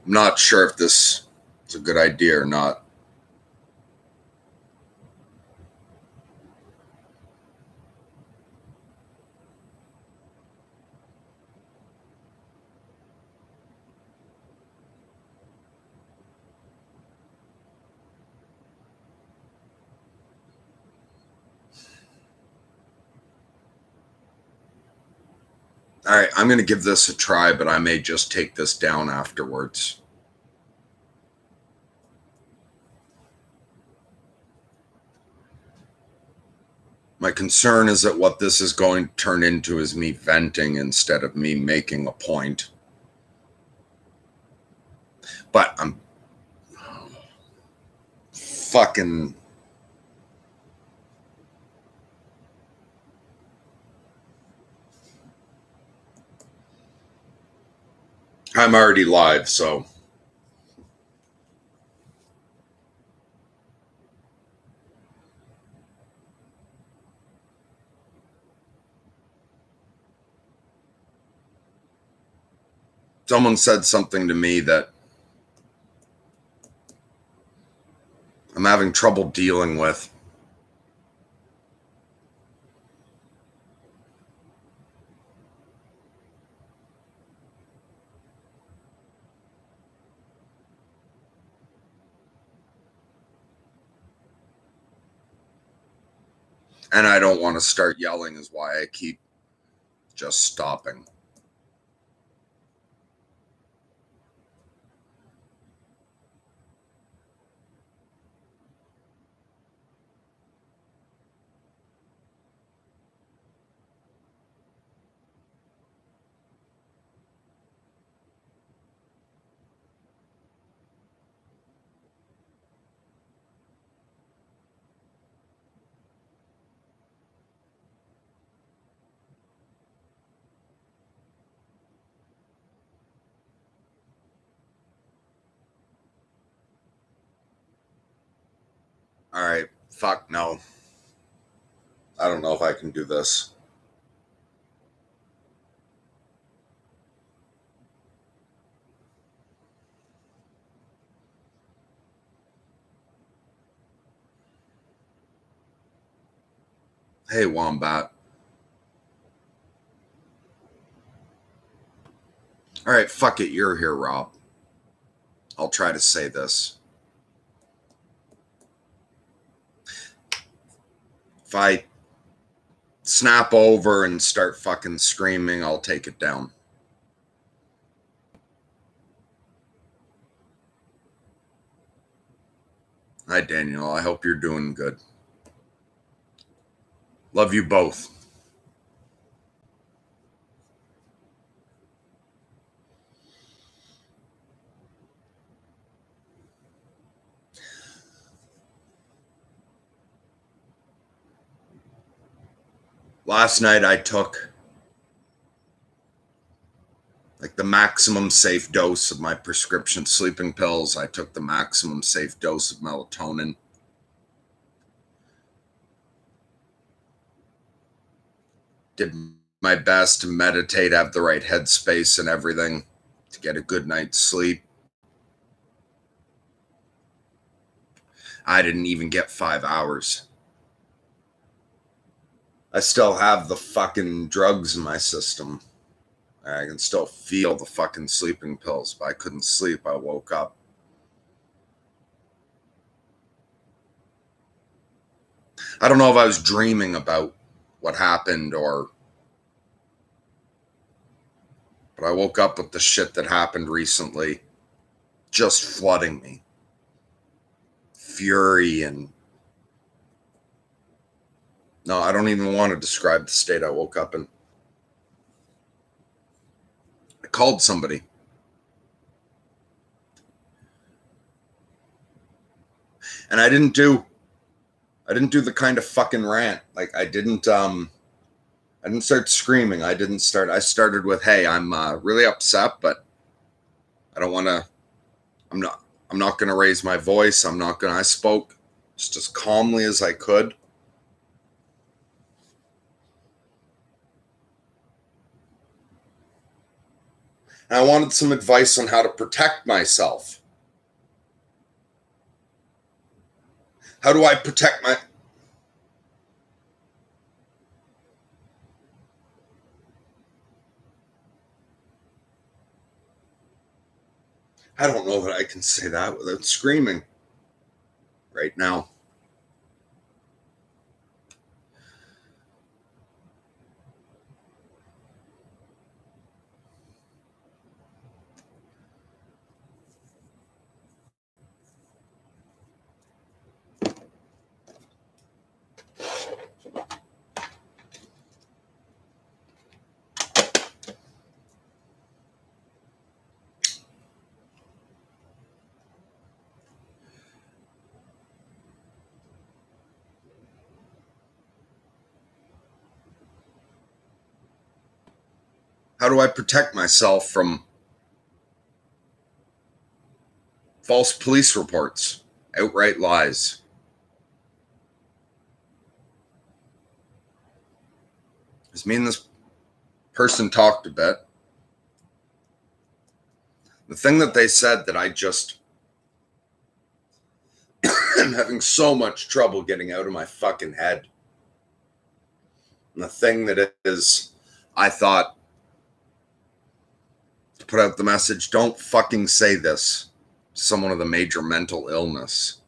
I'm not sure if this is a good idea or not. All right, I'm going to give this a try, but I may just take this down afterwards. My concern is that what this is going to turn into is me venting instead of me making a point. But I'm fucking... I'm already live, so... Someone said something to me that I'm having trouble dealing with. And I don't want to start yelling is why I keep just stopping. All right, fuck no. I don't know if I can do this. Hey, Wombat. All right, fuck it. You're here, Rob. I'll try to say this. If I snap over and start fucking screaming, I'll take it down. Hi, Daniel. I hope you're doing good. Love you both. Last night I took like the maximum safe dose of my prescription sleeping pills. I took the maximum safe dose of melatonin. Did my best to meditate, have the right headspace and everything to get a good night's sleep. I didn't even get 5 hours. I still have the fucking drugs in my system. I can still feel the fucking sleeping pills, but I couldn't sleep. I woke up. I don't know if I was dreaming about what happened but I woke up with the shit that happened recently just flooding me. Fury and... No, I don't even want to describe the state I woke up in. I called somebody. And I didn't do the kind of fucking rant. Like I didn't start screaming. I started with, "Hey, I'm really upset, but I don't want to I'm not going to raise my voice. I spoke just as calmly as I could. And I wanted some advice on how to protect myself. How do I protect my... I don't know that I can say that without screaming right now. How do I protect myself from false police reports, outright lies? Because me and this person talked a bit. The thing that they said that I just am having so much trouble getting out of my fucking head. And the thing that is, I thought, to put out the message, don't fucking say this to someone with a major mental illness.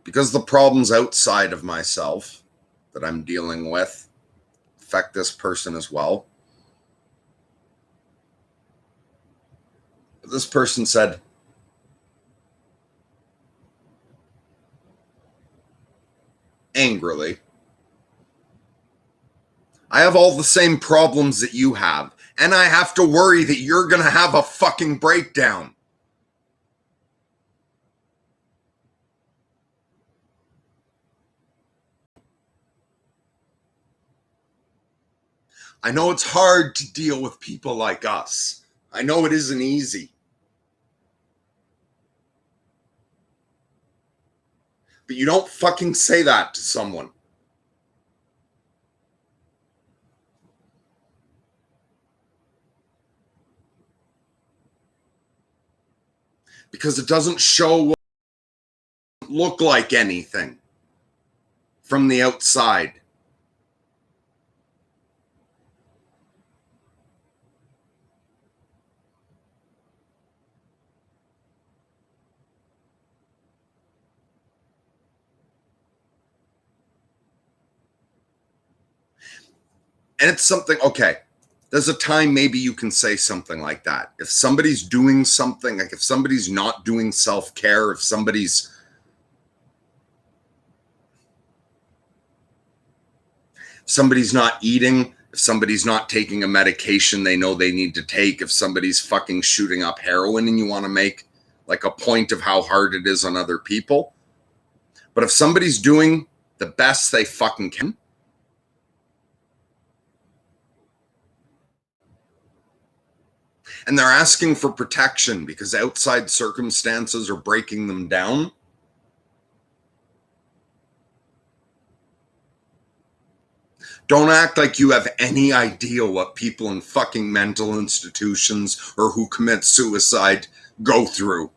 Because the problems outside of myself that I'm dealing with affect this person as well. But this person said, angrily, I have all the same problems that you have, and I have to worry that you're going to have a fucking breakdown. I know it's hard to deal with people like us. I know it isn't easy. But you don't fucking say that to someone. Because it doesn't look like anything from the outside. And it's something, okay, there's a time maybe you can say something like that. If somebody's doing something, like if somebody's not doing self-care, if somebody's not eating, if somebody's not taking a medication they know they need to take, if somebody's fucking shooting up heroin and you want to make like a point of how hard it is on other people. But if somebody's doing the best they fucking can, and they're asking for protection because outside circumstances are breaking them down, don't act like you have any idea what people in fucking mental institutions or who commit suicide go through.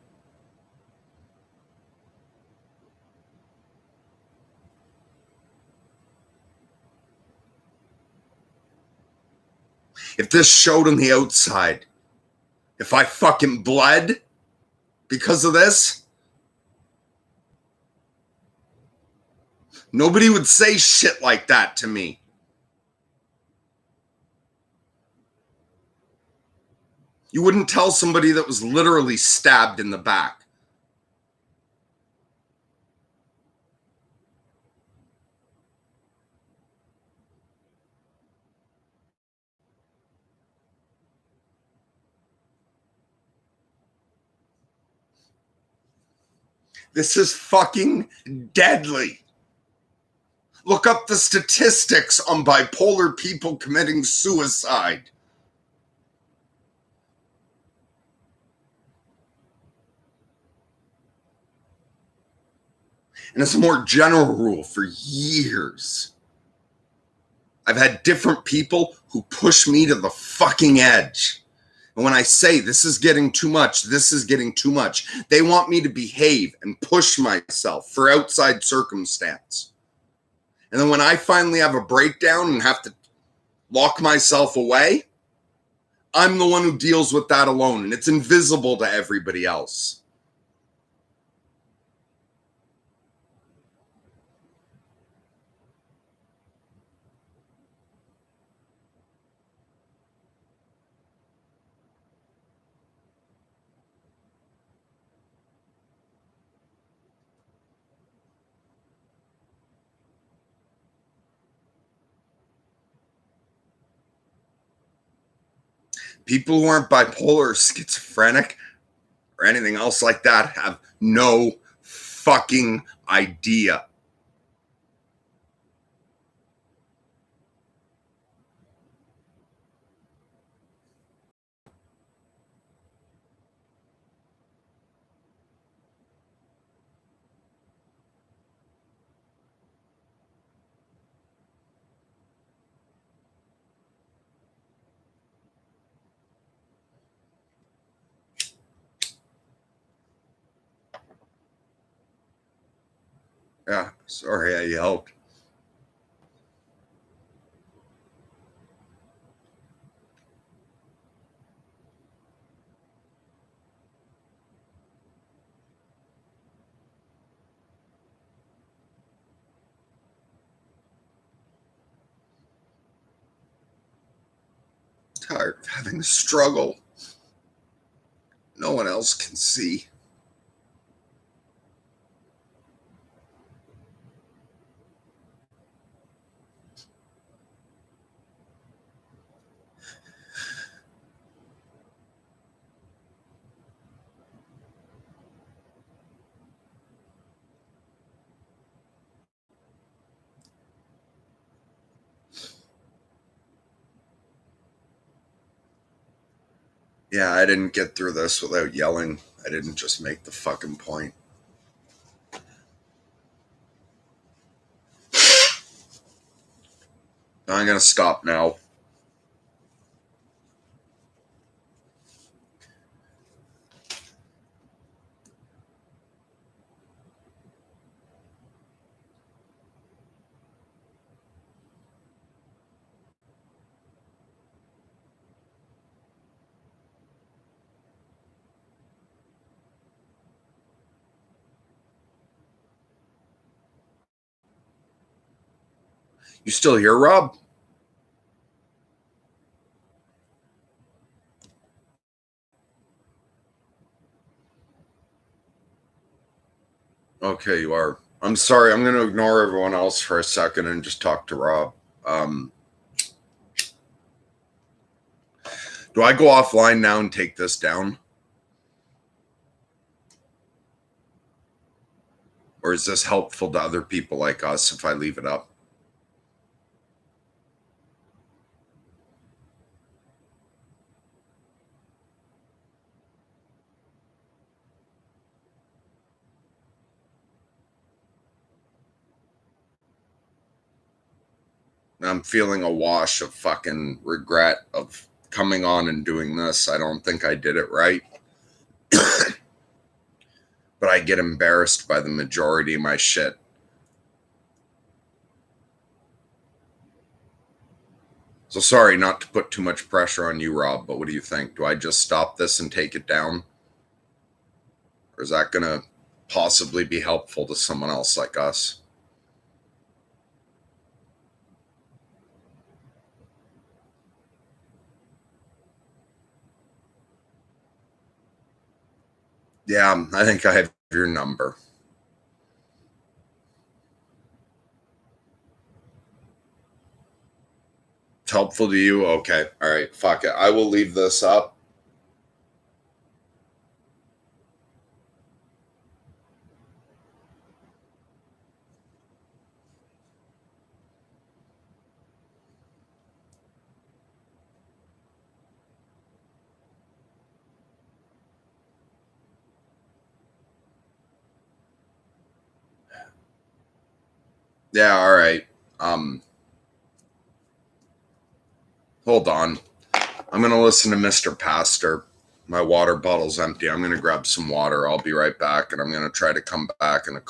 If this showed on the outside, if I fucking bled because of this, nobody would say shit like that to me. You wouldn't tell somebody that was literally stabbed in the back. This is fucking deadly. Look up the statistics on bipolar people committing suicide. And it's a more general rule for years. I've had different people who push me to the fucking edge. And when I say this is getting too much, this is getting too much, they want me to behave and push myself for outside circumstance. And then when I finally have a breakdown and have to lock myself away, I'm the one who deals with that alone, and it's invisible to everybody else. People who aren't bipolar or schizophrenic or anything else like that have no fucking idea. Yeah, sorry I yelled. Tired of having to struggle. No one else can see. Yeah, I didn't get through this without yelling. I didn't just make the fucking point. I'm gonna stop now. You still here, Rob? Okay, you are. I'm sorry. I'm going to ignore everyone else for a second and just talk to Rob. Do I go offline now and take this down? Or is this helpful to other people like us if I leave it up? I'm feeling a wash of fucking regret of coming on and doing this. I don't think I did it right. But I get embarrassed by the majority of my shit. So sorry not to put too much pressure on you, Rob, but what do you think? Do I just stop this and take it down? Or is that going to possibly be helpful to someone else like us? Yeah, I think I have your number. It's helpful to you? Okay. All right. Fuck it. I will leave this up. Yeah, all right. Um, Hold on. I'm gonna listen to Mr. Pastor. My water bottle's empty. I'm gonna grab some water. I'll be right back, and I'm gonna try to come back in a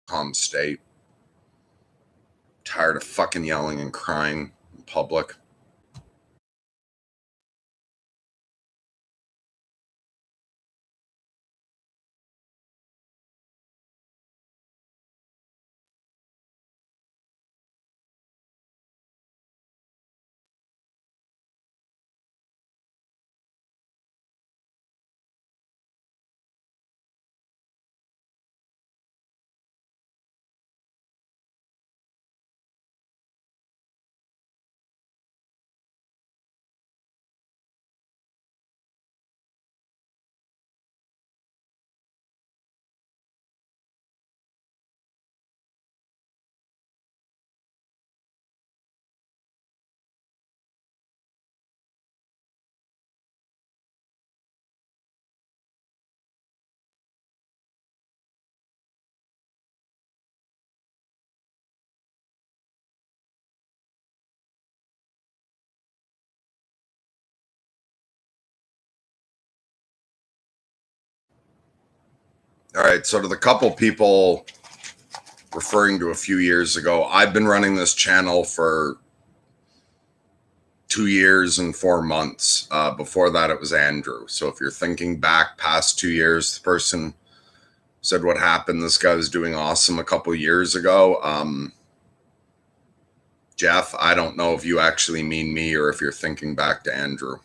calm state. Tired of fucking yelling and crying in public. All right, so to the couple people referring to a few years ago, I've been running this channel for 2 years and 4 months. Before that, it was Andrew. So if you're thinking back past 2 years, the person said what happened. This guy was doing awesome a couple years ago. Jeff, I don't know if you actually mean me or if you're thinking back to Andrew.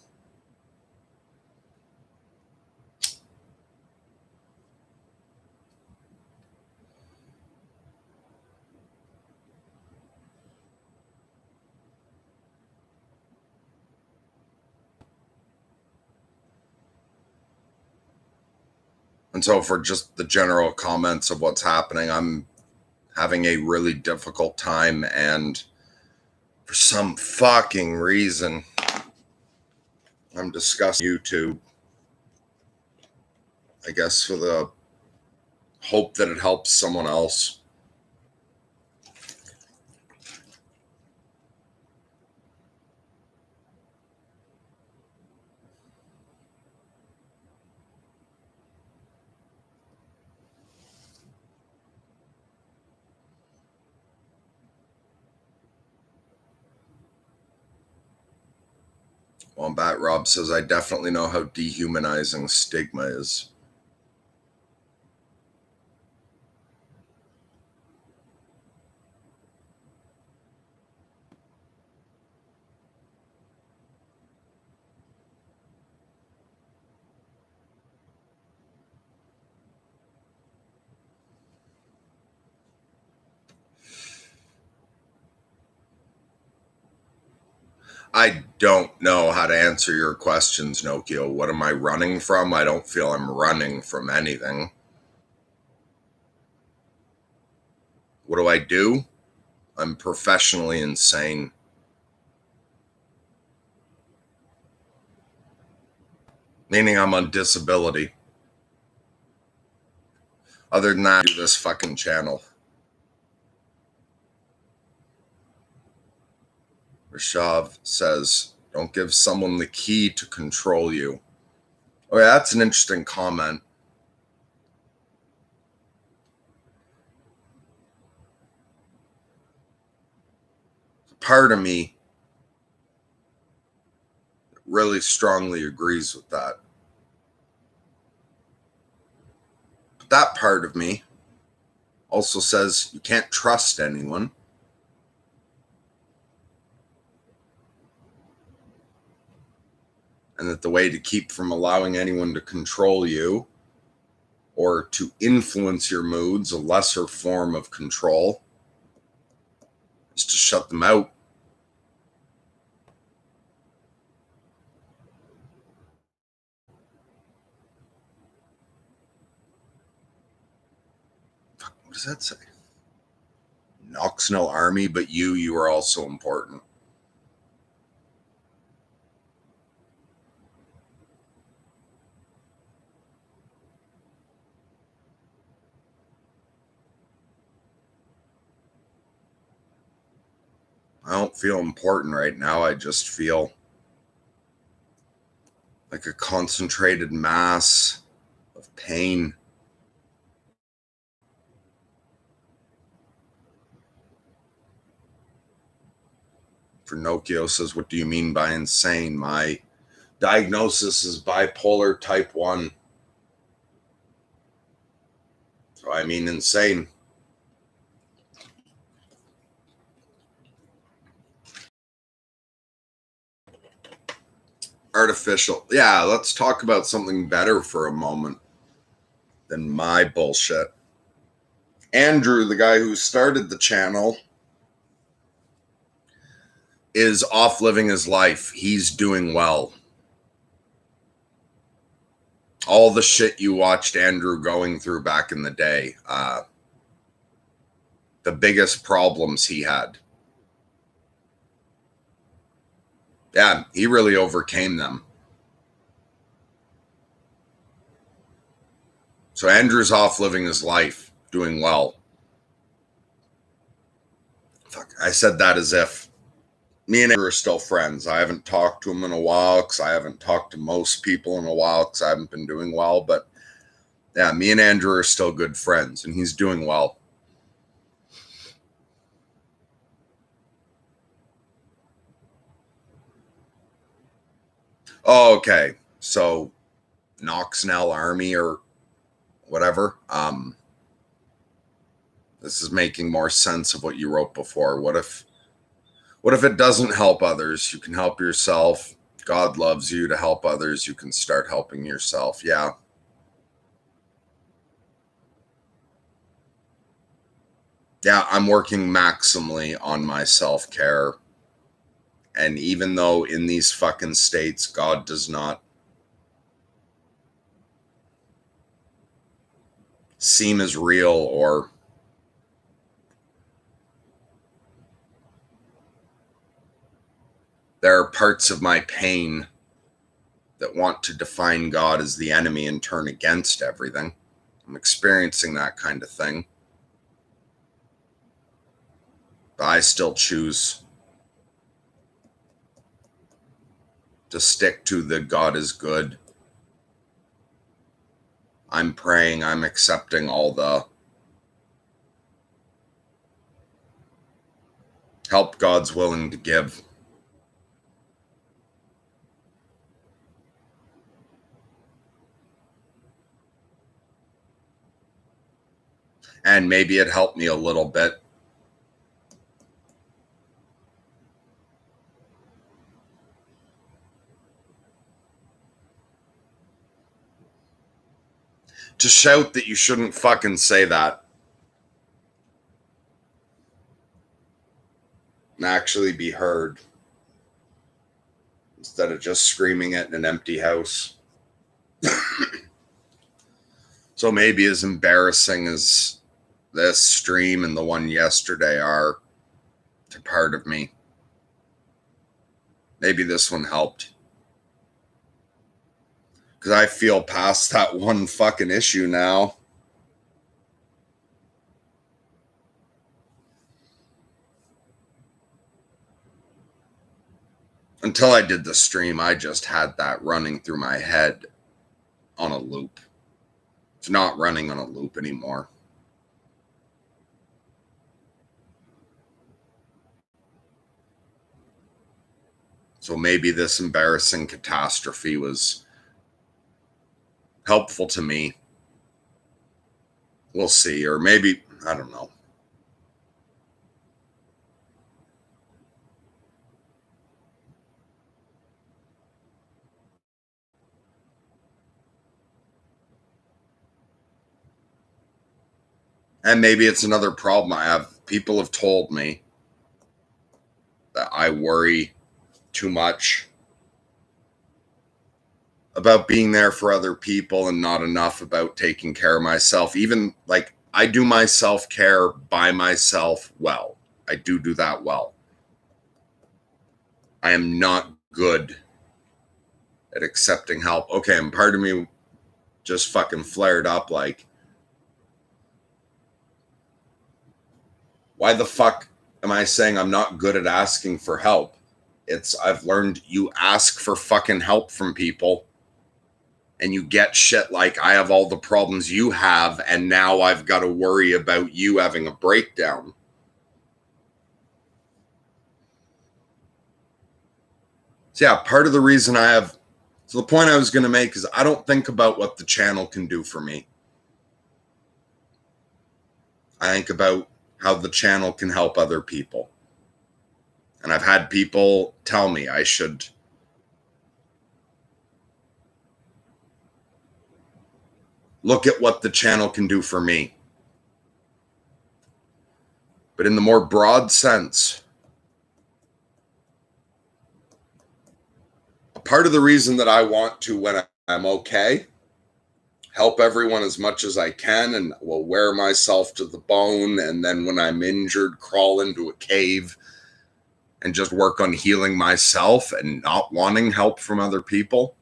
And so, for just the general comments of what's happening, I'm having a really difficult time. And for some fucking reason, I'm discussing YouTube, I guess, for the hope that it helps someone else. Wombat Rob says, I definitely know how dehumanizing stigma is. I don't know how to answer your questions, Nokia. What am I running from? I don't feel I'm running from anything. What do I do? I'm professionally insane. Meaning I'm on disability. Other than that, I do this fucking channel. Rishav says, don't give someone the key to control you. Oh, yeah, that's an interesting comment. Part of me really strongly agrees with that. But that part of me also says you can't trust anyone. And that the way to keep from allowing anyone to control you or to influence your moods, a lesser form of control, is to shut them out. What does that say? Knox no army, but you are also important. don't feel important right now. I just feel like a concentrated mass of pain. Finocchio says, what do you mean by insane? My diagnosis is bipolar type 1. So I mean insane. Artificial. Yeah, let's talk about something better for a moment than my bullshit. Andrew, the guy who started the channel, is off living his life. He's doing well. All the shit you watched Andrew going through back in the day, the biggest problems he had. Yeah, he really overcame them. So Andrew's off living his life, doing well. Fuck, I said that as if me and Andrew are still friends. I haven't talked to him in a while because I haven't talked to most people in a while because I haven't been doing well. But yeah, me and Andrew are still good friends, and he's doing well. Oh, okay. So Knoxnell Army or whatever. This is making more sense of what you wrote before. What if it doesn't help others? You can help yourself. God loves you. To help others, you can start helping yourself. Yeah. Yeah, I'm working maximally on my self-care. And even though in these fucking states, God does not seem as real, or there are parts of my pain that want to define God as the enemy and turn against everything. I'm experiencing that kind of thing. But I still choose to stick to the God is good. I'm praying, I'm accepting all the help God's willing to give. And maybe it helped me a little bit. To shout that you shouldn't fucking say that. And actually be heard. Instead of just screaming it in an empty house. So maybe as embarrassing as this stream and the one yesterday are to part of me, maybe this one helped. Because I feel past that one fucking issue now. Until I did the stream, I just had that running through my head on a loop. It's not running on a loop anymore. So maybe this embarrassing catastrophe was helpful to me. We'll see. Or maybe, I don't know. And maybe it's another problem I have. People have told me that I worry too much about being there for other people and not enough about taking care of myself. Even like I do my self-care by myself well. I do that well. I am not good at accepting help. Okay, and part of me just fucking flared up like, why the fuck am I saying I'm not good at asking for help? I've learned you ask for fucking help from people and you get shit like, I have all the problems you have, and now I've got to worry about you having a breakdown. So yeah, part of the reason so the point I was going to make is I don't think about what the channel can do for me. I think about how the channel can help other people. And I've had people tell me I should look at what the channel can do for me. But in the more broad sense, part of the reason that I want to, when I'm okay, help everyone as much as I can and will wear myself to the bone. And then when I'm injured, crawl into a cave and just work on healing myself and not wanting help from other people.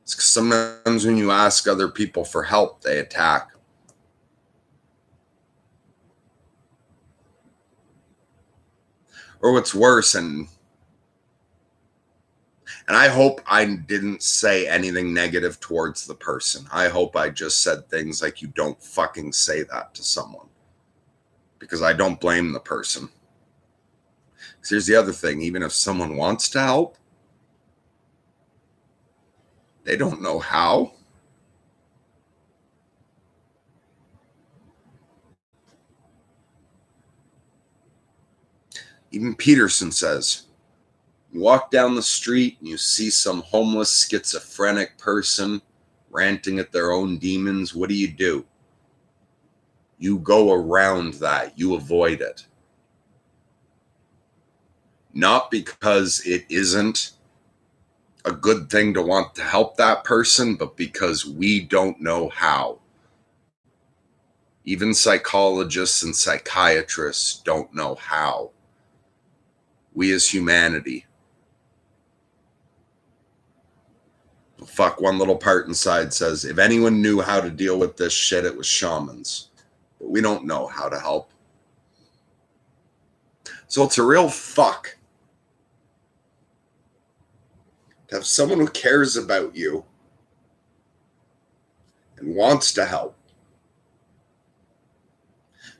It's 'cause sometimes when you ask other people for help, they attack. Or what's worse, and I hope I didn't say anything negative towards the person. I hope I just said things like, you don't fucking say that to someone. Because I don't blame the person. Because here's the other thing. Even if someone wants to help, they don't know how. Even Peterson says, you walk down the street and you see some homeless schizophrenic person ranting at their own demons. What do? You go around that. You avoid it. Not because it isn't a good thing to want to help that person, but because we don't know how. Even psychologists and psychiatrists don't know how. We as humanity. Fuck, one little part inside says, if anyone knew how to deal with this shit, it was shamans. But we don't know how to help. So it's a real fuck to have someone who cares about you and wants to help,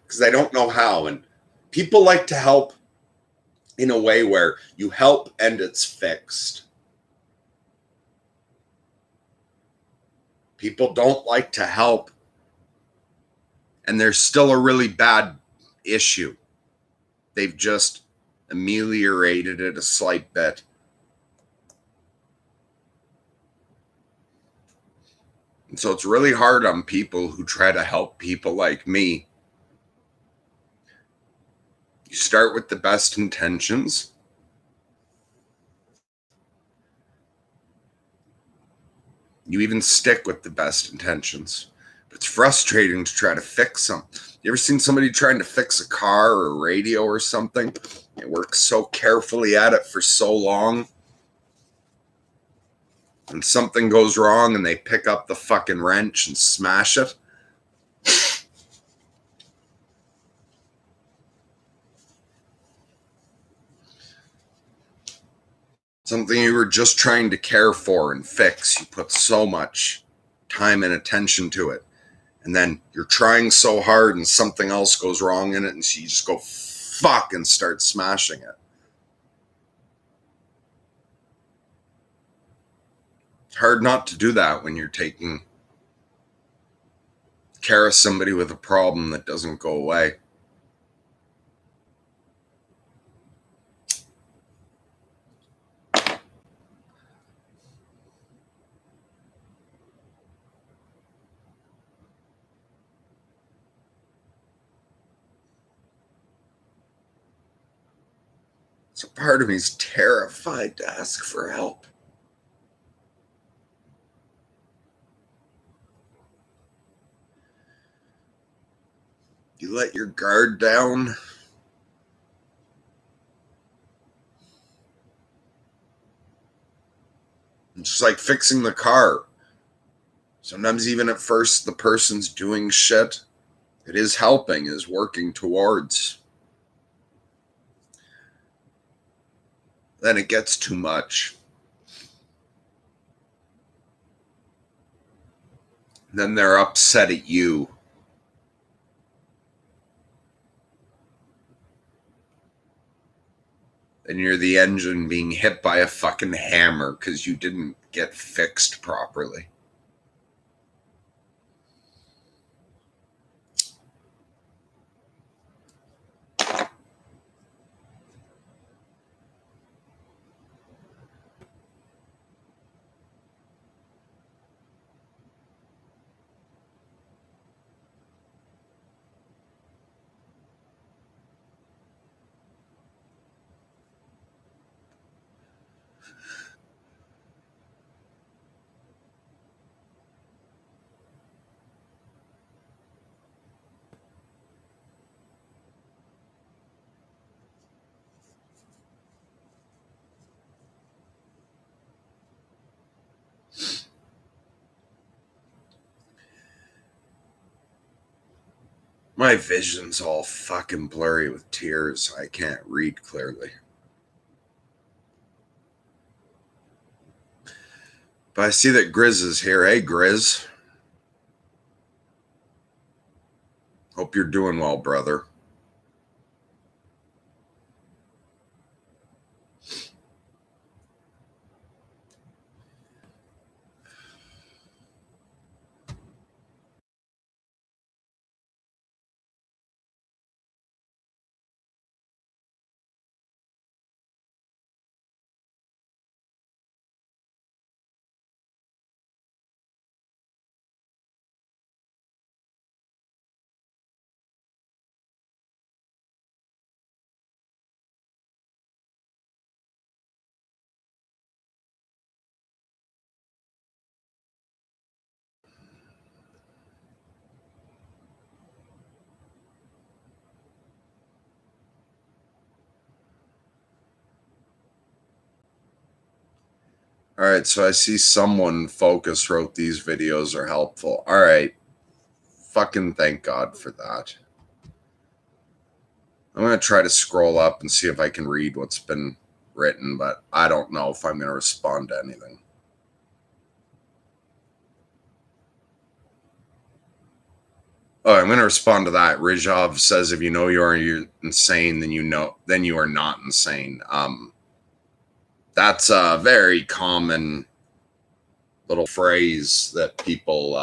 because they don't know how. And people like to help in a way where you help and it's fixed. People don't like to help and there's still a really bad issue. They've just ameliorated it a slight bit. And so it's really hard on people who try to help people like me. You start with the best intentions. You even stick with the best intentions. But it's frustrating to try to fix them. You ever seen somebody trying to fix a car or a radio or something? They work so carefully at it for so long. And something goes wrong and they pick up the fucking wrench and smash it. Something you were just trying to care for and fix. You put so much time and attention to it. And then you're trying so hard and something else goes wrong in it. And so you just go fuck and start smashing it. It's hard not to do that when you're taking care of somebody with a problem that doesn't go away. So part of me is terrified to ask for help. You let your guard down. And just Just like fixing the car. Sometimes even at first the person's doing shit. It is helping, is working towards. Then it gets too much. Then they're upset at you. And you're the engine being hit by a fucking hammer because you didn't get fixed properly. My vision's all fucking blurry with tears. I can't read clearly. But I see that Grizz is here. Hey, Grizz. Hope you're doing well, brother. All right, so I see someone Focus wrote these videos are helpful. All right. Fucking thank God for that. I'm going to try to scroll up and see if I can read what's been written, but I don't know if I'm going to respond to anything. Oh, I'm going to respond to that. Rizhov says, if you know you're insane, then you are not insane. That's a very common little phrase that people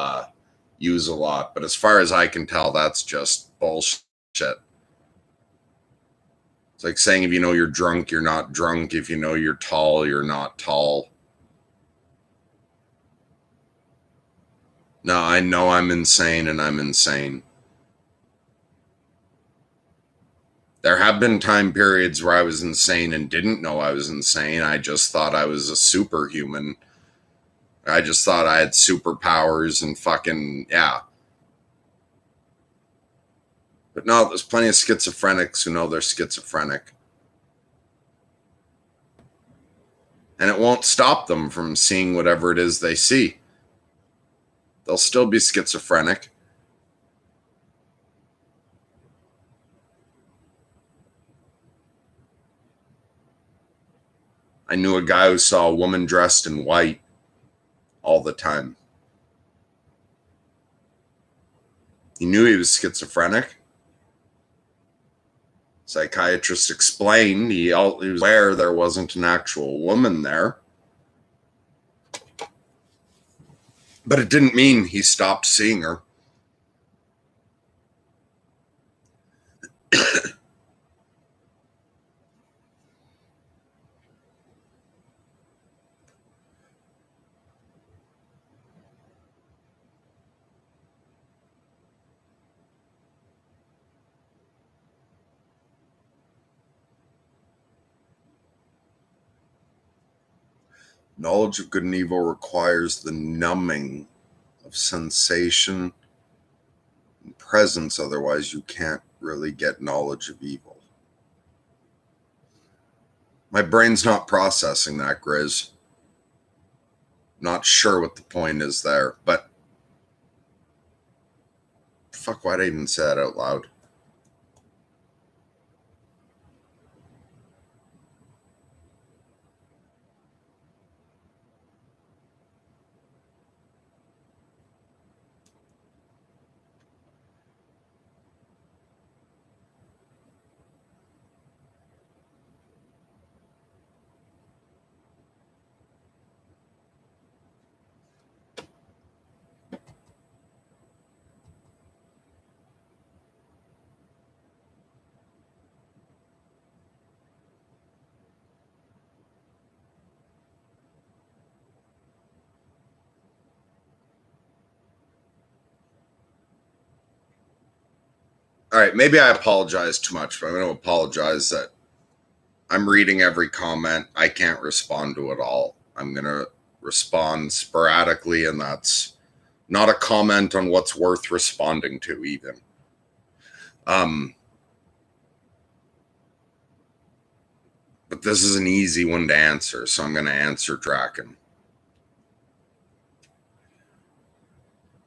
use a lot. But as far as I can tell, that's just bullshit. It's like saying if you know you're drunk, you're not drunk. If you know you're tall, you're not tall. No, I know I'm insane and I'm insane. There have been time periods where I was insane and didn't know I was insane. I just thought I was a superhuman. I just thought I had superpowers and fucking, yeah. But no, there's plenty of schizophrenics who know they're schizophrenic. And it won't stop them from seeing whatever it is they see. They'll still be schizophrenic. I knew a guy who saw a woman dressed in white all the time. He knew he was schizophrenic. Psychiatrist explained he was aware there wasn't an actual woman there. But it didn't mean he stopped seeing her. Knowledge of good and evil requires the numbing of sensation and presence, otherwise you can't really get knowledge of evil. My brain's not processing that, Grizz. Not sure what the point is there, but fuck, why'd I even say that out loud? All right, maybe I apologize too much, but I'm going to apologize that I'm reading every comment. I can't respond to it all. I'm going to respond sporadically, and that's not a comment on what's worth responding to, even. But this is an easy one to answer, so I'm going to answer Draken.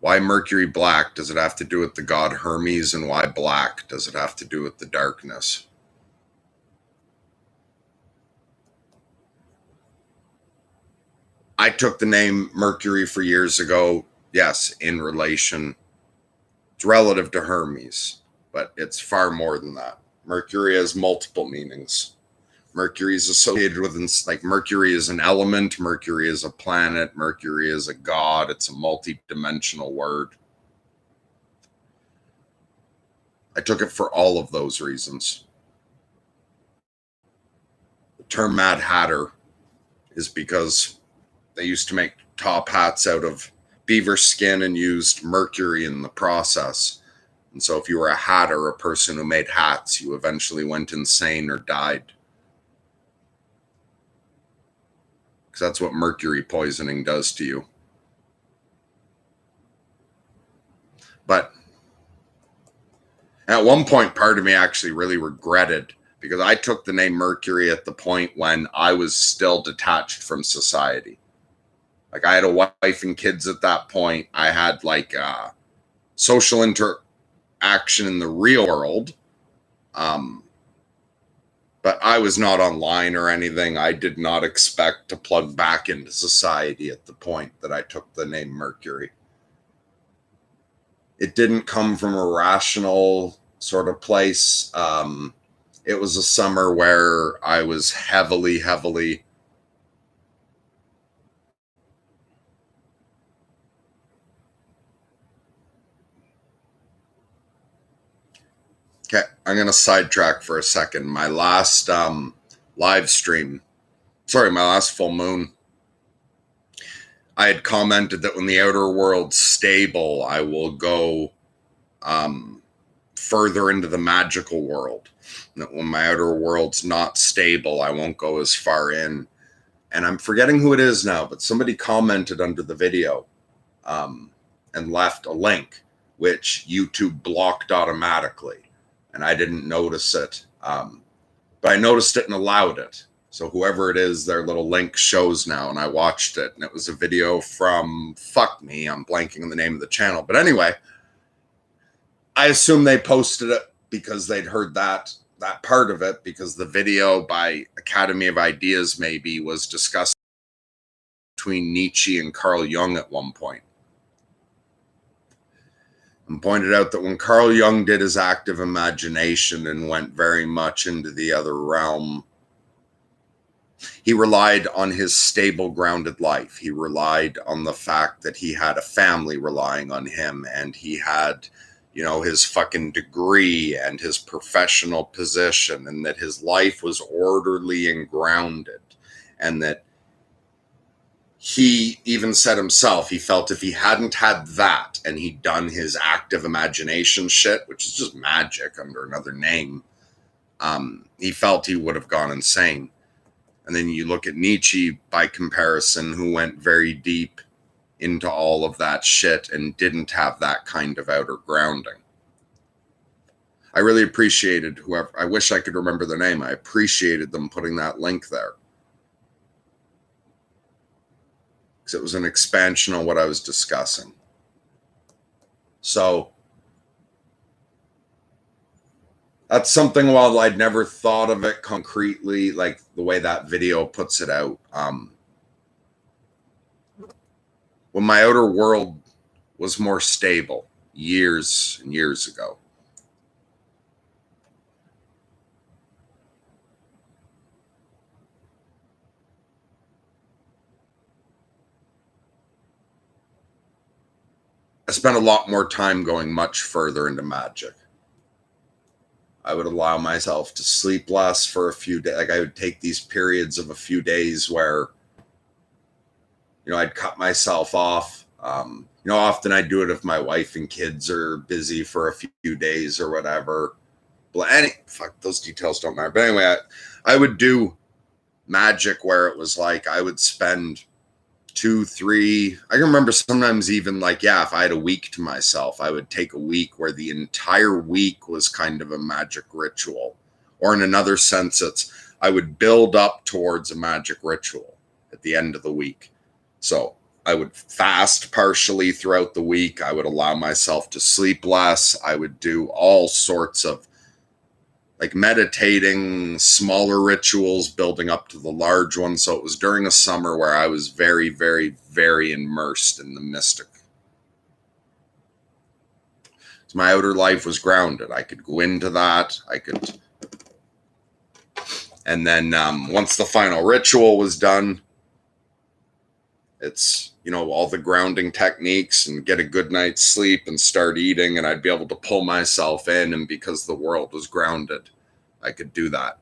Why Mercury black? Does it have to do with the god Hermes? And why black? Does it have to do with the darkness? I took the name Mercury for years ago, yes, in relation. It's relative to Hermes, but it's far more than that. Mercury has multiple meanings. Mercury is associated with, like, Mercury is an element, Mercury is a planet, Mercury is a god. It's a multi-dimensional word. I took it for all of those reasons. The term Mad Hatter is because they used to make top hats out of beaver skin and used mercury in the process. And so if you were a hatter, a person who made hats, you eventually went insane or died. Because that's what mercury poisoning does to you. But at one point, part of me actually really regretted, because I took the name Mercury at the point when I was still detached from society. Like, I had a wife and kids at that point. I had like social interaction in the real world. But I was not online or anything. I did not expect to plug back into society at the point that I took the name Mercury. It didn't come from a rational sort of place. It was a summer where I was heavily okay, I'm going to sidetrack for a second. My last live stream, my last full moon, I had commented that when the outer world's stable, I will go further into the magical world. That when my outer world's not stable, I won't go as far in. And I'm forgetting who it is now, but somebody commented under the video and left a link, which YouTube blocked automatically. And I didn't notice it. But I noticed it and allowed it. So whoever it is, their little link shows now, and I watched it. And it was a video from, fuck me, I'm blanking on the name of the channel. But anyway, I assume they posted it because they'd heard that part of it, because the video by Academy of Ideas maybe was discussed between Nietzsche and Carl Jung at one point. And pointed out that when Carl Jung did his active imagination and went very much into the other realm, he relied on his stable, grounded life. He relied on the fact that he had a family relying on him, and he had, you know, his fucking degree and his professional position, and that his life was orderly and grounded. And that he even said himself, he felt if he hadn't had that and he'd done his active imagination shit, which is just magic under another name, he felt he would have gone insane. And then you look at Nietzsche by comparison, who went very deep into all of that shit and didn't have that kind of outer grounding. I really appreciated whoever, I wish I could remember their name. I appreciated them putting that link there. because it was an expansion on what I was discussing. So that's something, while I'd never thought of it concretely, like the way that video puts it out. When my outer world was more stable years and years ago, I spent a lot more time going much further into magic. I would allow myself to sleep less for a few days. Like I would take these periods of a few days where, I'd cut myself off. Often I do it if my wife and kids are busy for a few days or whatever. But fuck, those details don't matter. But anyway, I would do magic where it was like I would spend 2, 3. I can remember sometimes even like, if I had a week to myself, I would take a week where the entire week was kind of a magic ritual. Or in another sense, I would build up towards a magic ritual at the end of the week. So I would fast partially throughout the week. I would allow myself to sleep less. I would do all sorts of like meditating, smaller rituals, building up to the large ones. So it was during a summer where I was very, very, very immersed in the mystic. So my outer life was grounded. I could go into that. And then once the final ritual was done, it's, all the grounding techniques and get a good night's sleep and start eating, and I'd be able to pull myself in. And because the world was grounded, I could do that.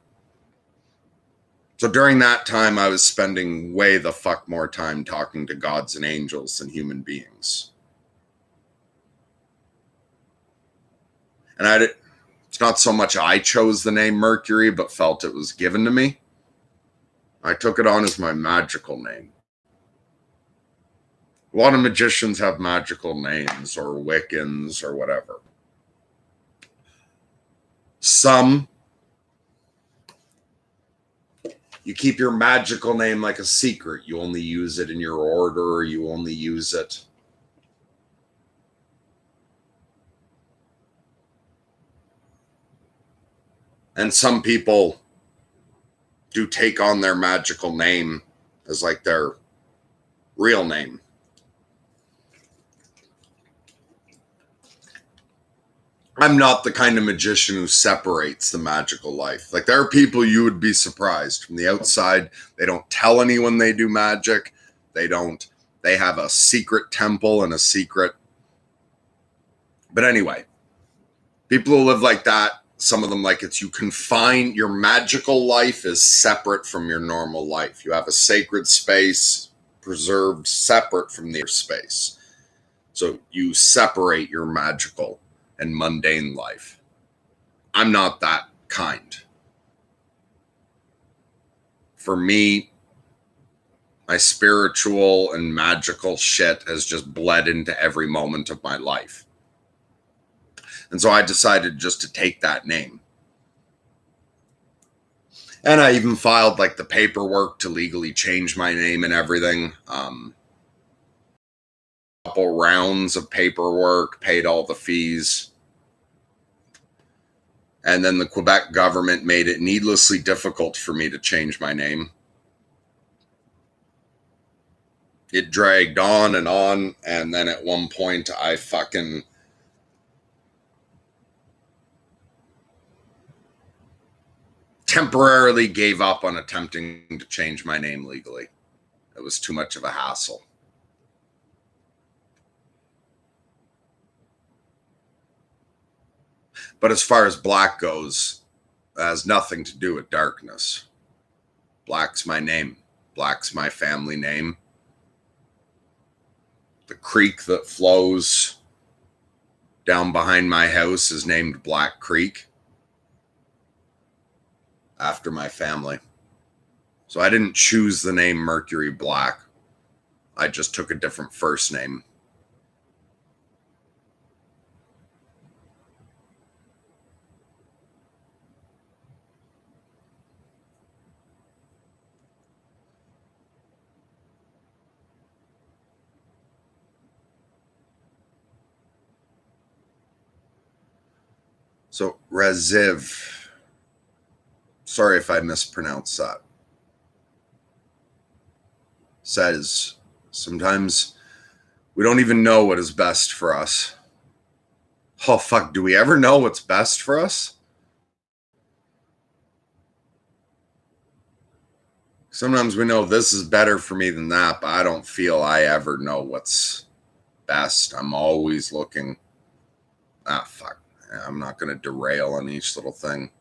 So during that time, I was spending way the fuck more time talking to gods and angels than human beings. And it's not so much I chose the name Mercury, but felt it was given to me. I took it on as my magical name. A lot of magicians have magical names, or Wiccans, or whatever. Some, you keep your magical name like a secret. You only use it in your order. You only use it. And some people do take on their magical name as like their real name. I'm not the kind of magician who separates the magical life. Like there are people you would be surprised from the outside. They don't tell anyone they do magic. They have a secret temple and a secret. But anyway, people who live like that, some of them like you confine your magical life is separate from your normal life. You have a sacred space preserved separate from their space. So you separate your magical and mundane life. I'm not that kind. For me, my spiritual and magical shit has just bled into every moment of my life. And so I decided just to take that name. And I even filed like the paperwork to legally change my name and everything. Couple rounds of paperwork, paid all the fees. And then the Quebec government made it needlessly difficult for me to change my name. It dragged on, and then at one point I fucking temporarily gave up on attempting to change my name legally. It was too much of a hassle. But as far as black goes, it has nothing to do with darkness. Black's my name. Black's my family name. The creek that flows down behind my house is named Black Creek, after my family. So I didn't choose the name Mercury Black. I just took a different first name. So Raziv, sorry if I mispronounced that, says sometimes we don't even know what is best for us. Oh, fuck. Do we ever know what's best for us? Sometimes we know this is better for me than that, but I don't feel I ever know what's best. I'm always looking. Fuck. I'm not going to derail on each little thing.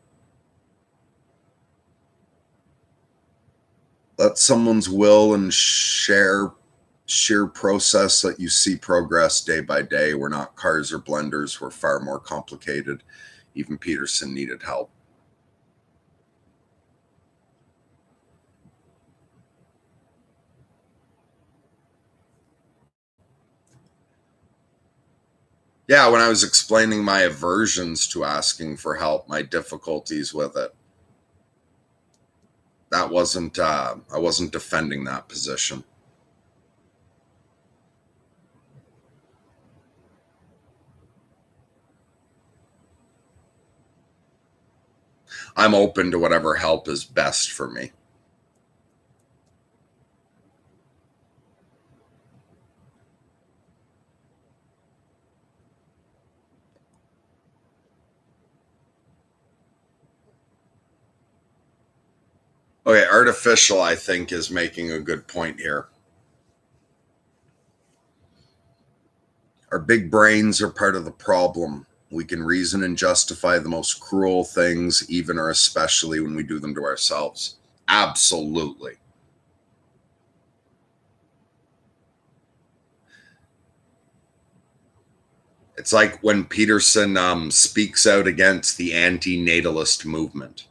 Let someone's will and sheer process let you see progress day by day. We're not cars or blenders. We're far more complicated. Even Peterson needed help. Yeah, when I was explaining my aversions to asking for help, my difficulties with it, that wasn't, I wasn't defending that position. I'm open to whatever help is best for me. Okay, artificial, I think, is making a good point here. Our big brains are part of the problem. We can reason and justify the most cruel things, even or especially when we do them to ourselves. Absolutely. It's like when Peterson speaks out against the anti-natalist movement.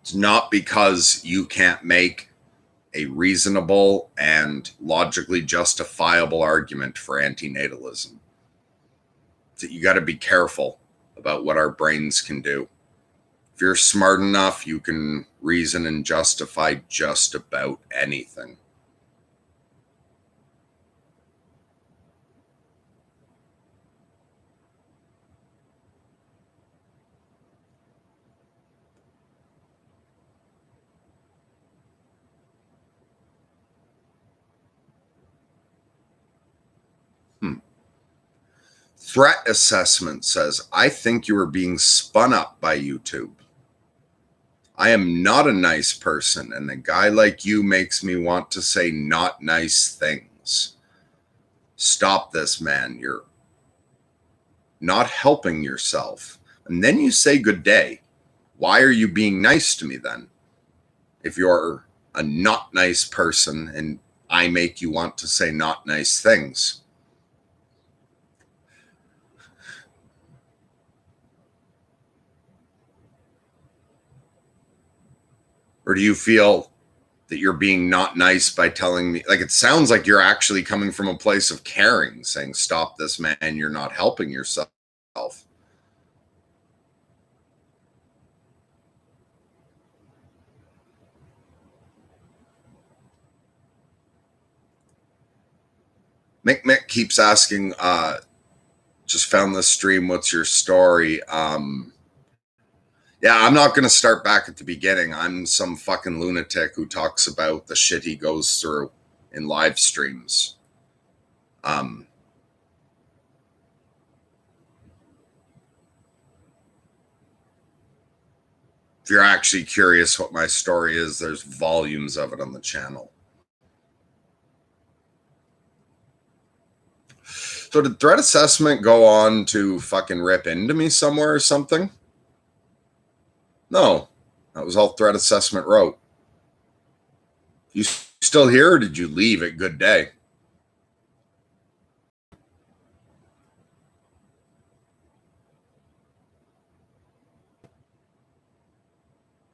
It's not because you can't make a reasonable and logically justifiable argument for antinatalism. So you got to be careful about what our brains can do. If you're smart enough, you can reason and justify just about anything. Threat assessment says, I think you are being spun up by YouTube. I am not a nice person, and a guy like you makes me want to say not nice things. Stop this, man. You're not helping yourself. And then you say good day. Why are you being nice to me then? If you're a not nice person and I make you want to say not nice things. Or do you feel that you're being not nice by telling me, like, it sounds like you're actually coming from a place of caring, saying, stop this, man, you're not helping yourself. Mick keeps asking, just found this stream, what's your story? Yeah, I'm not going to start back at the beginning. I'm some fucking lunatic who talks about the shit he goes through in live streams. If you're actually curious what my story is, there's volumes of it on the channel. So did threat assessment go on to fucking rip into me somewhere or something? No, that was all threat assessment wrote. You still here, or did you leave at good day?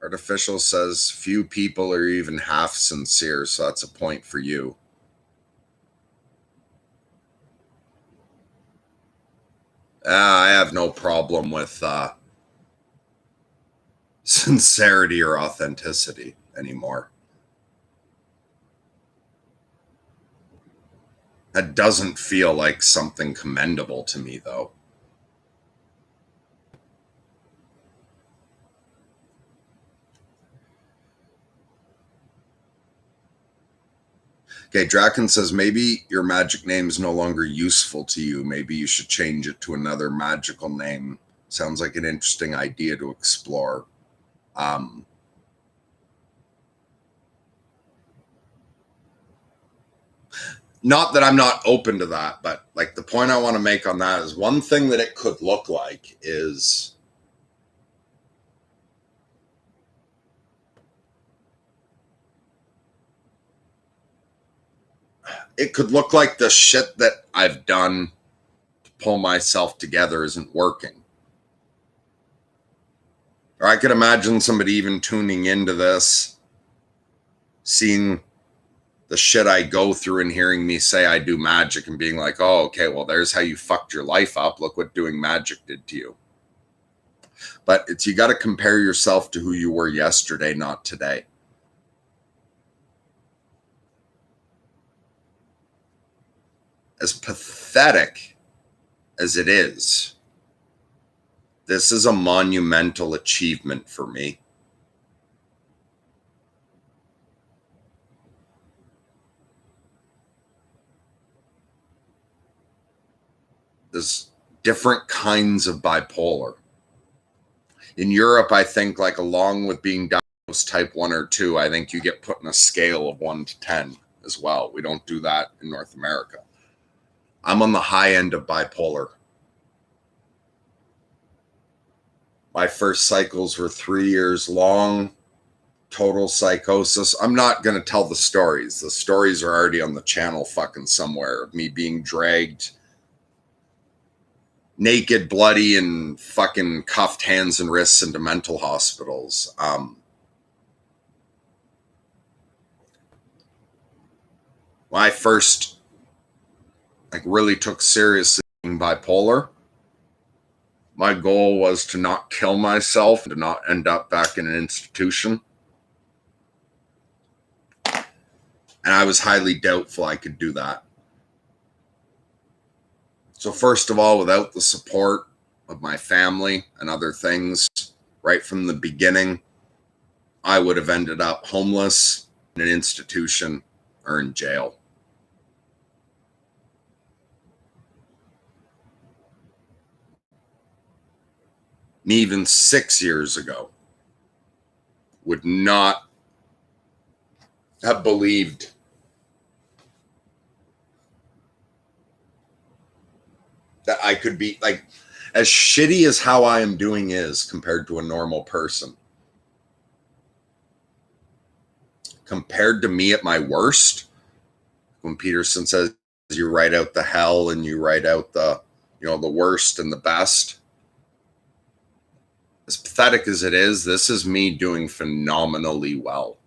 Artificial says few people are even half sincere, so that's a point for you. I have no problem with sincerity or authenticity anymore. That doesn't feel like something commendable to me, though. Okay, Draken says maybe your magic name is no longer useful to you. Maybe you should change it to another magical name. Sounds like an interesting idea to explore. Not that I'm not open to that, but like the point I want to make on that is one thing that it could look like is it could look like the shit that I've done to pull myself together isn't working. Or I could imagine somebody even tuning into this, seeing the shit I go through and hearing me say I do magic and being like, oh, okay, well, there's how you fucked your life up. Look what doing magic did to you. But it's you got to compare yourself to who you were yesterday, not today. As pathetic as it is, this is a monumental achievement for me. There's different kinds of bipolar. In Europe, I think, like, along with being diagnosed type 1 or 2, I think you get put in a scale of 1 to 10 as well. We don't do that in North America. I'm on the high end of bipolar. My first cycles were 3 years long, total psychosis. I'm not going to tell the stories. The stories are already on the channel fucking somewhere of me being dragged naked, bloody, and fucking cuffed hands and wrists into mental hospitals. When I first really took seriously being bipolar, my goal was to not kill myself, to not end up back in an institution. And I was highly doubtful I could do that. So first of all, without the support of my family and other things, right from the beginning, I would have ended up homeless in an institution or in jail. Me even 6 years ago would not have believed that I could be like as shitty as how I am doing is compared to a normal person. Compared to me at my worst, when Peterson says you write out the hell and you write out the, the worst and the best. As pathetic as it is, this is me doing phenomenally well.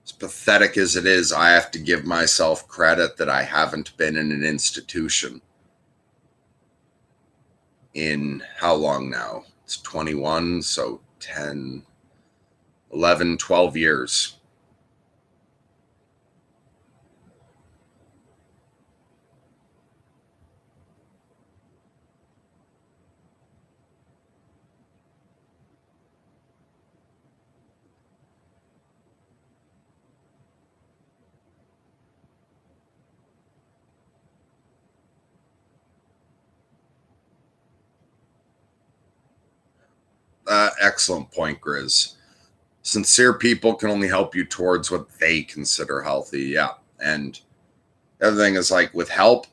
As pathetic as it is, I have to give myself credit that I haven't been in an institution in how long now? It's 21, so 10, 11, 12 years. Excellent point, Grizz. Sincere people can only help you towards what they consider healthy. Yeah. And the other thing is, like, with help,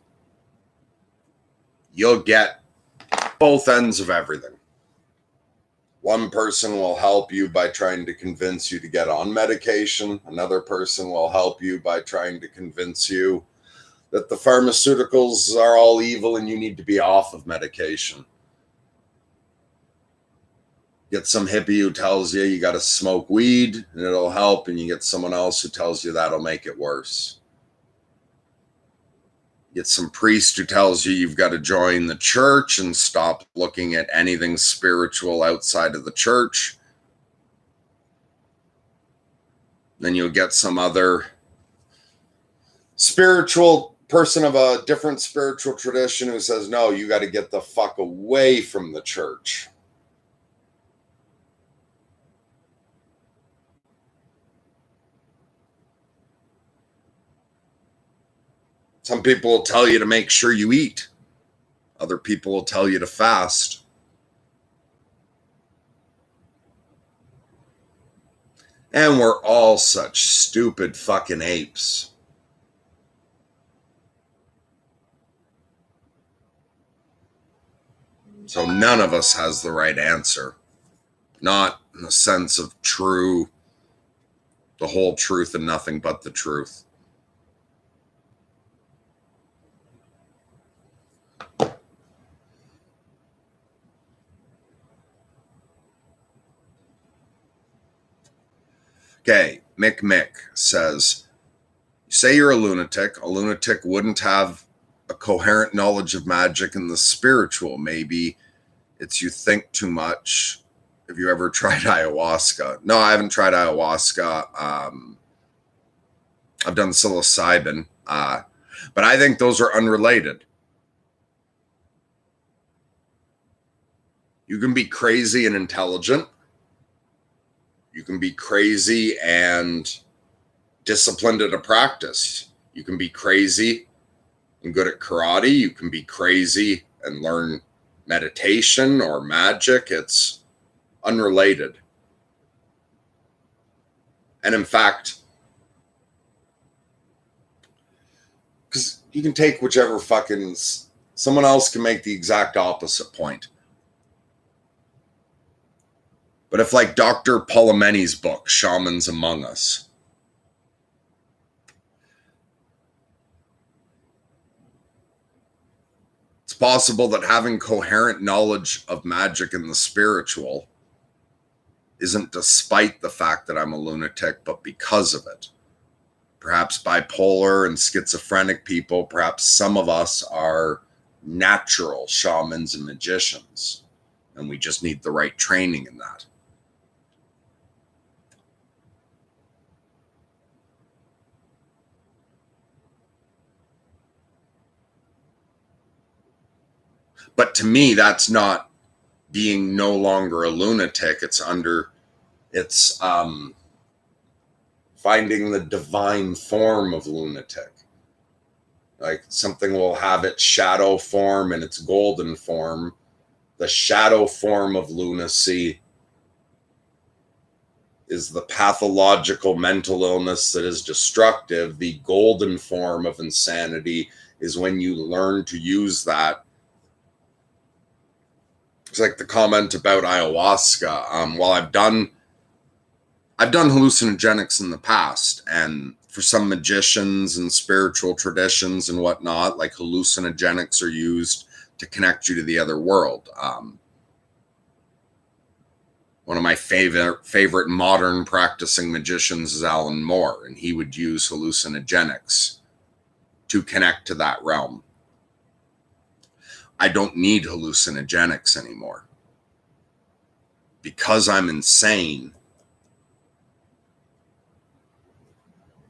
you'll get both ends of everything. One person will help you by trying to convince you to get on medication. Another person will help you by trying to convince you that the pharmaceuticals are all evil and you need to be off of medication. Get some hippie who tells you you got to smoke weed and it'll help, and you get someone else who tells you that'll make it worse. Get some priest who tells you you've got to join the church and stop looking at anything spiritual outside of the church. Then you'll get some other spiritual person of a different spiritual tradition who says, no, you got to get the fuck away from the church. Some people will tell you to make sure you eat. Other people will tell you to fast. And we're all such stupid fucking apes. So none of us has the right answer. Not in the sense of true, the whole truth and nothing but the truth. Okay, Mick says, you say you're a lunatic. A lunatic wouldn't have a coherent knowledge of magic and the spiritual. Maybe it's you think too much. Have you ever tried ayahuasca? No, I haven't tried ayahuasca. I've done psilocybin, but I think those are unrelated. You can be crazy and intelligent. You can be crazy and disciplined at a practice. You can be crazy and good at karate. You can be crazy and learn meditation or magic. It's unrelated. And in fact, because you can take whichever fucking, someone else can make the exact opposite point. But if like Dr. Polemeni's book, Shamans Among Us, it's possible that having coherent knowledge of magic and the spiritual isn't despite the fact that I'm a lunatic, but because of it. Perhaps bipolar and schizophrenic people, perhaps some of us are natural shamans and magicians, and we just need the right training in that. But to me, that's not being no longer a lunatic. It's finding the divine form of lunatic. Like something will have its shadow form and its golden form. The shadow form of lunacy is the pathological mental illness that is destructive. The golden form of insanity is when you learn to use that. It's like the comment about ayahuasca. While I've done hallucinogenics in the past, and for some magicians and spiritual traditions and whatnot, like hallucinogenics are used to connect you to the other world. One of my favorite modern practicing magicians is Alan Moore, and he would use hallucinogenics to connect to that realm. I don't need hallucinogenics anymore. Because I'm insane,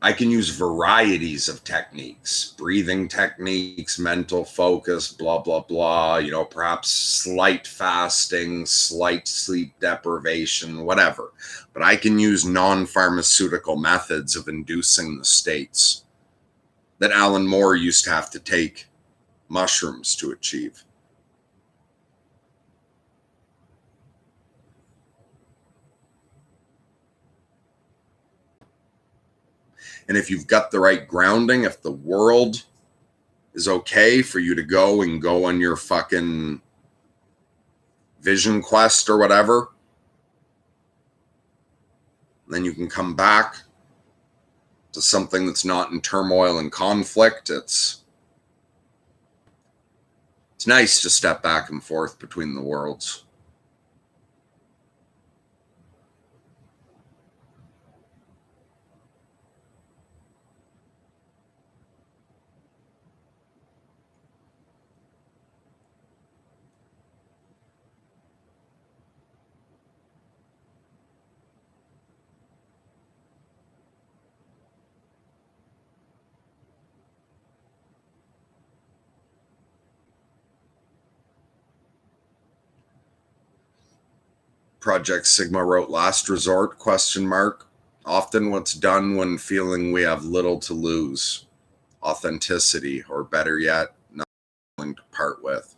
I can use varieties of techniques, breathing techniques, mental focus, blah, blah, blah, perhaps slight fasting, slight sleep deprivation, whatever. But I can use non-pharmaceutical methods of inducing the states that Alan Moore used to have to take mushrooms to achieve. And if you've got the right grounding, if the world is okay for you to go on your fucking vision quest or whatever, then you can come back to something that's not in turmoil and conflict. It's nice to step back and forth between the worlds. Project Sigma wrote last resort ? Often what's done when feeling we have little to lose. Authenticity, or better yet, not willing to part with.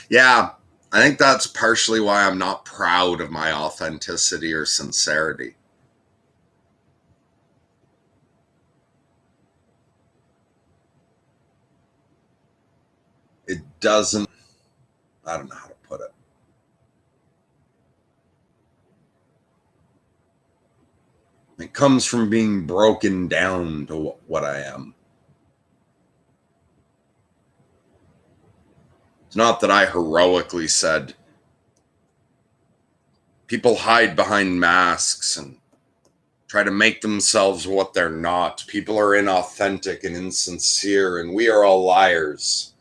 Yeah, I think that's partially why I'm not proud of my authenticity or sincerity. It doesn't, I don't know how to put it. It comes from being broken down to what I am. It's not that I heroically said, people hide behind masks and try to make themselves what they're not. People are inauthentic and insincere, and we are all liars.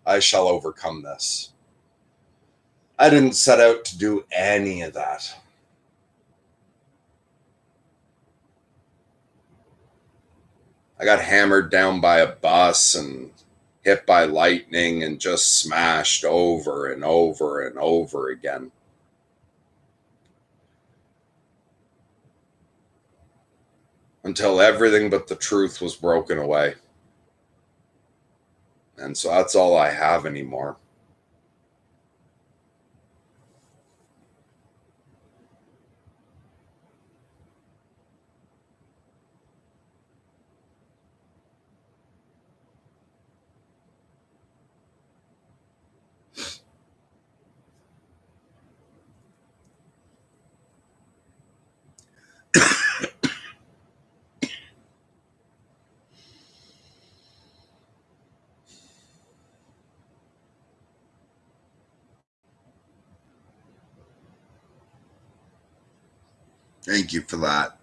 I shall overcome this. I didn't set out to do any of that. I got hammered down by a bus and hit by lightning and just smashed over and over and over again. Until everything but the truth was broken away. And so that's all I have anymore. Thank you for that,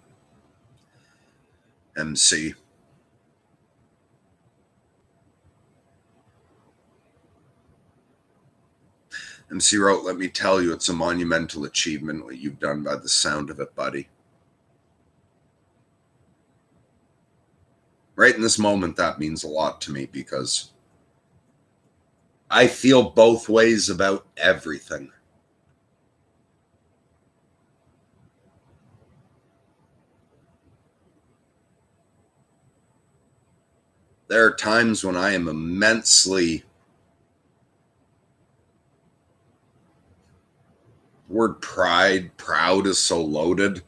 MC. MC wrote, let me tell you, it's a monumental achievement what you've done by the sound of it, buddy. Right in this moment, that means a lot to me because I feel both ways about everything. There are times when I am immensely, word proud is so loaded.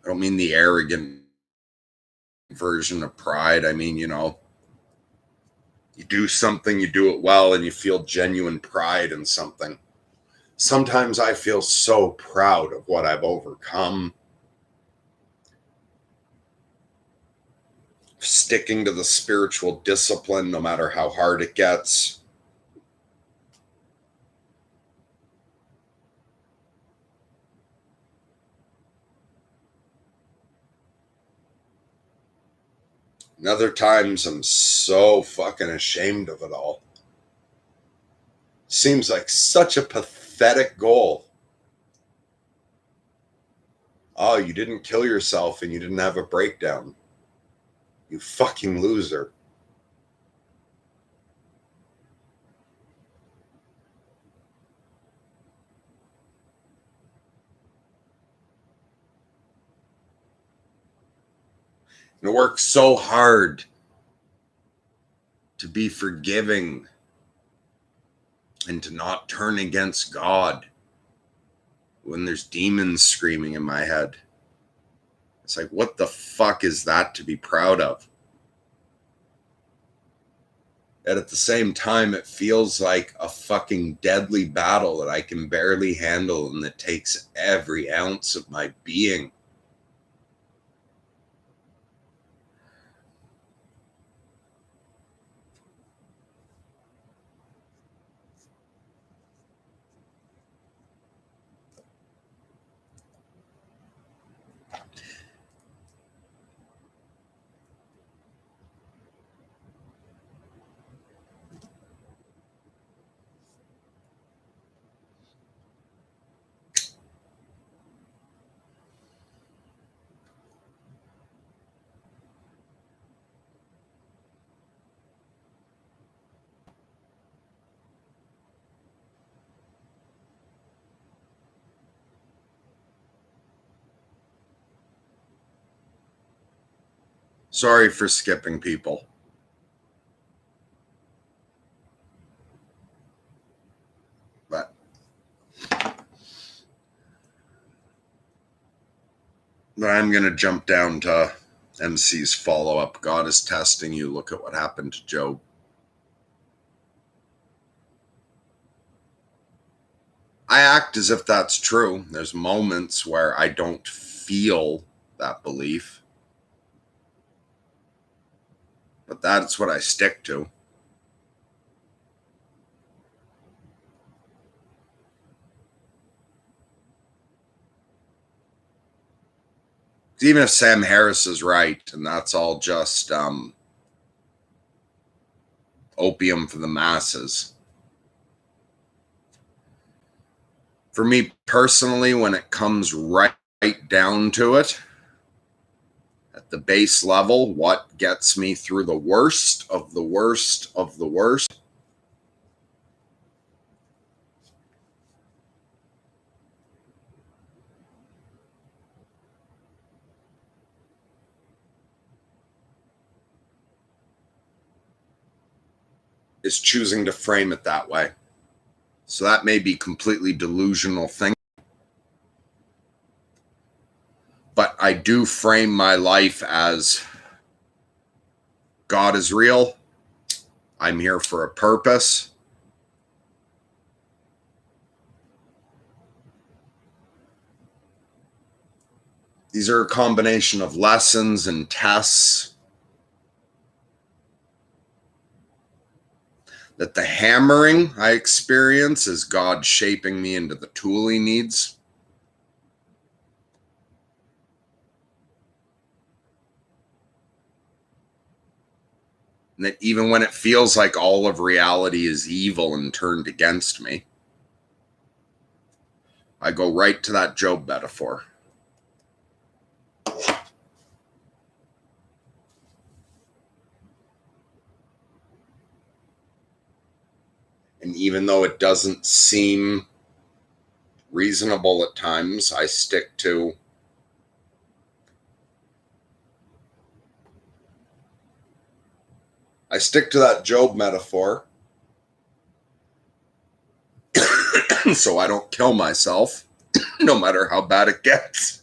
I don't mean the arrogant version of pride. I mean, you do something, you do it well, and you feel genuine pride in something. Sometimes I feel so proud of what I've overcome. Sticking to the spiritual discipline, no matter how hard it gets. And other times I'm so fucking ashamed of it all. Seems like such a pathetic goal. Oh, you didn't kill yourself and you didn't have a breakdown. You fucking loser. And work so hard to be forgiving and to not turn against God when there's demons screaming in my head. It's like, what the fuck is that to be proud of? And at the same time, it feels like a fucking deadly battle that I can barely handle and that takes every ounce of my being. Sorry for skipping people. But I'm going to jump down to MC's follow-up. God is testing you. Look at what happened to Job. I act as if that's true. There's moments where I don't feel that belief. But that's what I stick to. Even if Sam Harris is right, and that's all just opium for the masses. For me personally, when it comes right down to it, at the base level, what gets me through the worst of the worst of the worst is choosing to frame it that way. So that may be completely delusional thing. But I do frame my life as God is real. I'm here for a purpose. These are a combination of lessons and tests. That the hammering I experience is God shaping me into the tool he needs. And that even when it feels like all of reality is evil and turned against me, I go right to that Job metaphor. And even though it doesn't seem reasonable at times, I stick to that Job metaphor so I don't kill myself, no matter how bad it gets.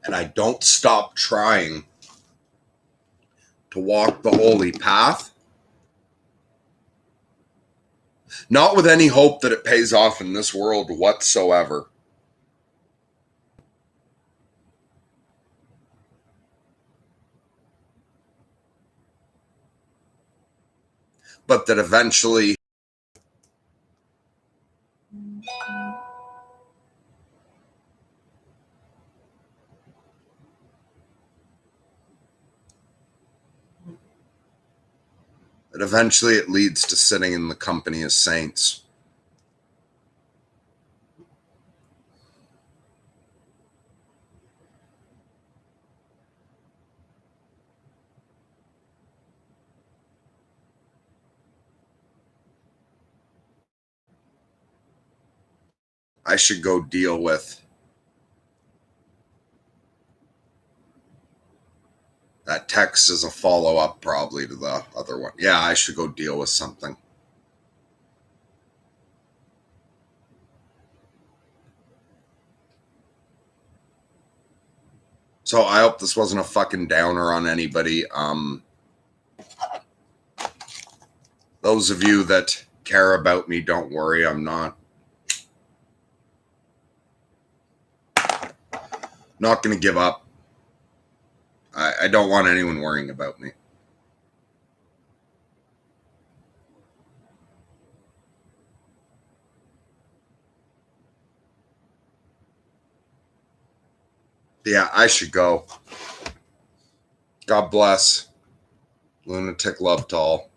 And I don't stop trying to walk the holy path, not with any hope that it pays off in this world whatsoever. But that eventually it leads to sitting in the company of saints. I should go deal with that text as a follow-up probably to the other one. Yeah, I should go deal with something. So I hope this wasn't a fucking downer on anybody. Those of you that care about me, don't worry, I'm not going to give up. I don't want anyone worrying about me. Yeah, I should go. God bless. Lunatic love to all.